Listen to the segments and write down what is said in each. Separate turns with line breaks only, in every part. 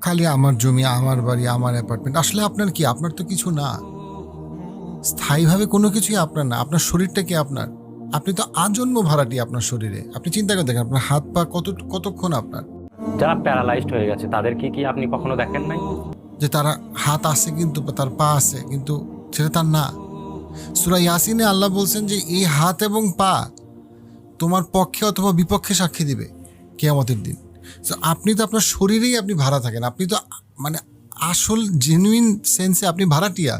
খালি আমার জমি, আমার বাড়ি, আমার অ্যাপার্টমেন্ট। আসলে আপনার কি? আপনার তো কিছু না। স্থায়ীভাবে কোনো কিছুই আপনার না। আপনার শরীরটা কি আপনার? আপনি তো আজন্ম ভাড়াটি আপনার শরীরে। আপনি চিন্তা করে দেখেন আপনার হাত পা কতক্ষণ আপনার।
যারা প্যারালাইজড হয়ে গেছে তাদেরকে কি আপনি কখনো দেখেন নাই?
যে তারা হাত আছে কিন্তু তার পা আছে কিন্তু সেটা তার না। সূরা ইয়াসিনে আল্লাহ বলছেন যে এই হাত এবং পা তোমার পক্ষে অথবা বিপক্ষে সাক্ষী দিবে কিয়ামতের দিন। তো আপনি তো আপনার শরীরেই আপনি ভাড়া থাকেন। আপনি তো মানে আসল জেনুইন সেন্সে আপনি ভাড়াটিয়া।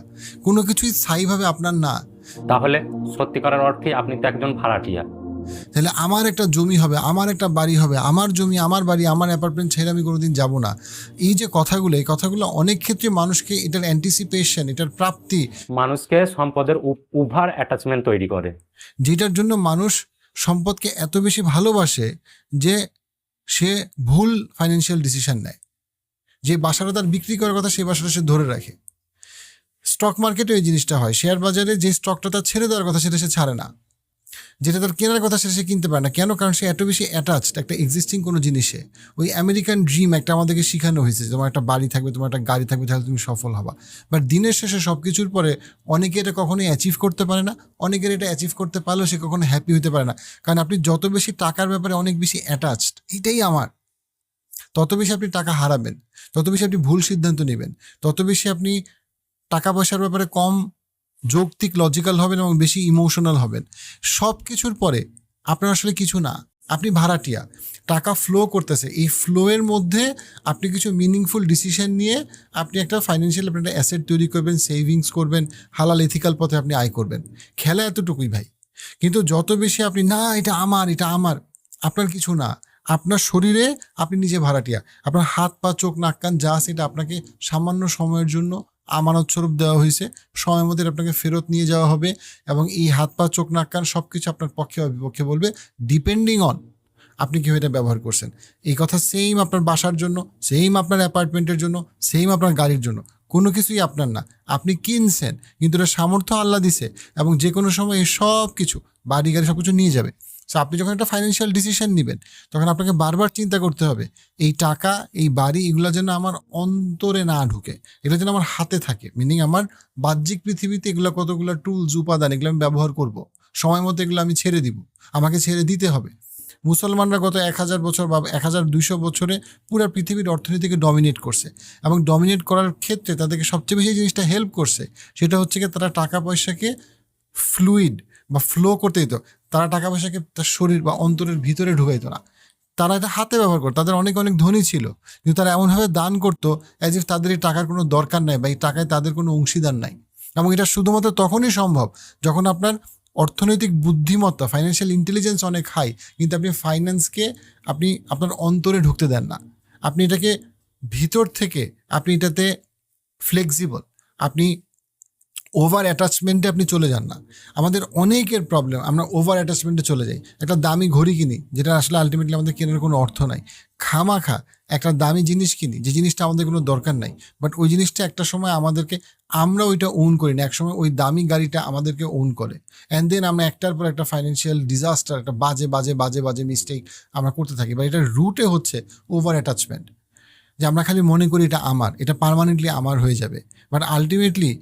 কোনো কিছুই স্থায়ীভাবে আপনার না।
তাহলে সত্যিকারের অর্থে আপনি তো একজন ভাড়াটিয়া।
তাহলে আমার একটা জমি হবে, আমার একটা বাড়ি হবে, আমার জমি, আমার বাড়ি, আমার অ্যাপার্টমেন্ট ছেড়ে আমি কোনোদিন যাব না। এই যে কথাগুলো, এই কথাগুলো অনেক ক্ষেত্রে মানুষকে এটার অ্যান্টিসিপেশন, এটার প্রাপ্তি,
মানুষকে সম্পদের ওভার অ্যাটাচমেন্ট তৈরি করে।
যেটার জন্য মানুষ সম্পদকে এত বেশি ভালোবাসে যে সে ভুল ফাইন্যান্সিয়াল ডিসিশন নেয়। যে বাসাটা তার বিক্রি করার কথা সেই বাসাটা সে ধরে রাখে। স্টক মার্কেটে এই জিনিসটা হয়। শেয়ার বাজারে যে স্টকটা তার ছেড়ে দেওয়ার কথা সেটা সে ছাড়ে না, যেটা তার কেনার কথা সেটা সে কিনতে পারে না। কেন? কারণ সে এত বেশি অ্যাটাচড একটা এক্সিস্টিং কোনো জিনিসে। ওই আমেরিকান ড্রিম একটা আমাদেরকে শেখানো হয়েছে, তোমার একটা বাড়ি থাকবে, তোমার একটা গাড়ি থাকবে, তাহলে তুমি সফল হবা। বাট দিনের শেষে সব কিছুর পরে অনেকে এটা কখনোই অ্যাচিভ করতে পারে না। অনেকের এটা অ্যাচিভ করতে পারলেও সে কখনো হ্যাপি হতে পারে না। কারণ আপনি যত বেশি টাকার ব্যাপারে অনেক বেশি অ্যাটাচড, এটাই আমার, তত বেশি আপনি টাকা হারাবেন, তত বেশি আপনি ভুল সিদ্ধান্ত নেবেন, তত বেশি আপনি টাকা পয়সার ব্যাপারে কম যৌক্তিক লজিক্যাল হবেন এবং বেশি ইমোশনাল হবেন। সব কিছুর পরে আপনার আসলে কিছু না, আপনি ভাড়াটিয়া। টাকা ফ্লো করতেছে, এই ফ্লোয়ের মধ্যে আপনি কিছু মিনিংফুল ডিসিশন নিয়ে আপনি একটা ফাইন্যান্সিয়াল আপনি একটা অ্যাসেট তৈরি করবেন, সেভিংস করবেন, হালাল এথিক্যাল পথে আপনি আয় করবেন। খেলা এতটুকুই ভাই। কিন্তু যত বেশি আপনি না এটা আমার, এটা আমার, আপনার কিছু না। আপনার শরীরে আপনি নিজে ভাড়াটিয়া। আপনার হাত পা চোখ নাক কান যা আছে এটা আপনাকে সামান্য সময়ের জন্য আমানত স্বরূপ দেওয়া হয়েছে। সময় মতো আপনাকে ফেরত নিয়ে যাওয়া হবে এবং এই হাত পা চোখ নাক কান সব কিছু আপনার পক্ষে বা বিপক্ষে বলবে, ডিপেন্ডিং অন আপনি কীভাবে এটা ব্যবহার করছেন। এই কথা সেম আপনার বাসার জন্য, সেম আপনার অ্যাপার্টমেন্টের জন্য, সেম আপনার গাড়ির জন্য। কোনো কিছুই আপনার না, আপনি কিনছেন কিন্তু এটা সামর্থ্য আল্লাহ দিছে এবং যে কোনো সময় এই সব কিছু বাড়ি গাড়ি সব কিছু নিয়ে যাবে। সো আপনি যখন একটা ফাইন্যান্সিয়াল ডিসিশন নেবেন তখন আপনাকে বারবার চিন্তা করতে হবে এই টাকা, এই বাড়ি, এগুলো যেন আমার অন্তরে না ঢুকে, এগুলো যেন আমার হাতে থাকে। মিনিং আমার বাহ্যিক পৃথিবীতে এগুলো কতগুলো টুলস উপাদান, এগুলো আমি ব্যবহার করব, সময় মতো এগুলো আমি ছেড়ে দিব, আমাকে ছেড়ে দিতে হবে। মুসলমানরা গত 1000 বছর বা 1200 বছরে পুরো পৃথিবীর অর্থনীতিকে ডমিনেট করছে এবং ডমিনেট করার ক্ষেত্রে তাদেরকে সবচেয়ে বেশি জিনিসটা হেল্প করছে সেটা হচ্ছে কি তারা টাকা পয়সাকে ফ্লুইড বা ফ্লো করতে দিত। তারা টাকা পয়সাকে তার শরীর বা অন্তরের ভিতরে ঢুকাইতো না, তারা এটা হাতে ব্যবহার করতো। তাদের অনেক অনেক ধনী ছিল কিন্তু তারা এমনভাবে দান করতো অ্যাজ ইফ তাদের এই টাকার কোনো দরকার নাই বা এই টাকায় তাদের কোনো অংশীদার নাই। এবং এটা শুধুমাত্র তখনই সম্ভব যখন আপনার অর্থনৈতিক বুদ্ধিমত্তা, ফাইন্যান্সিয়াল ইন্টেলিজেন্স অনেক হাই, কিন্তু আপনি ফাইন্যান্সকে আপনি আপনার অন্তরে ঢুকতে দেন না। আপনি এটাকে ভিতর থেকে আপনি এটাতে ফ্লেক্সিবল, আপনি ওভার অ্যাটাচমেন্টে আপনি চলে যান না। আমাদের অনেকের প্রবলেম, আমরা ওভার অ্যাটাচমেন্টে চলে যাই। একটা দামি ঘড়ি কিনি যেটা আসলে আলটিমেটলি আমাদের কেনার কোনো অর্থ নাই। খামাখা একটা দামি জিনিস কিনি যে জিনিসটা আমাদের কোনো দরকার নাই, বাট ওই জিনিসটা একটা সময় আমাদেরকে, আমরা ওইটা ওন করি না, একসময় ওই দামি গাড়িটা আমাদেরকে ওন করে। অ্যান্ড দেন আমরা একটার পর একটা ফাইন্যান্সিয়াল ডিজাস্টার, একটা বাজে বাজে বাজে বাজে মিস্টেক আমরা করতে থাকি। বা এটার রুটে হচ্ছে ওভার অ্যাটাচমেন্ট, যে আমরা খালি মনে করি এটা আমার, এটা পার্মানেন্টলি আমার হয়ে যাবে। বাট আলটিমেটলি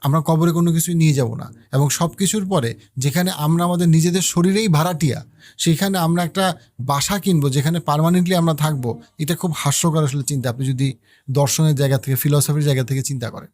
আমরা কবরে কোনো কিছুই নিয়ে যাব না। এবং সব কিছুর পরে যেখানে আমরা আমাদের নিজেদের শরীরেই ভাড়াটিয়া, সেখানে আমরা একটা বাসা কিনবো যেখানে পার্মানেন্টলি আমরা থাকবো। এটা খুব হাস্যকর আসলে চিন্তা, আপনি যদি দর্শনের জায়গা থেকে, ফিলসফির জায়গা থেকে চিন্তা করেন।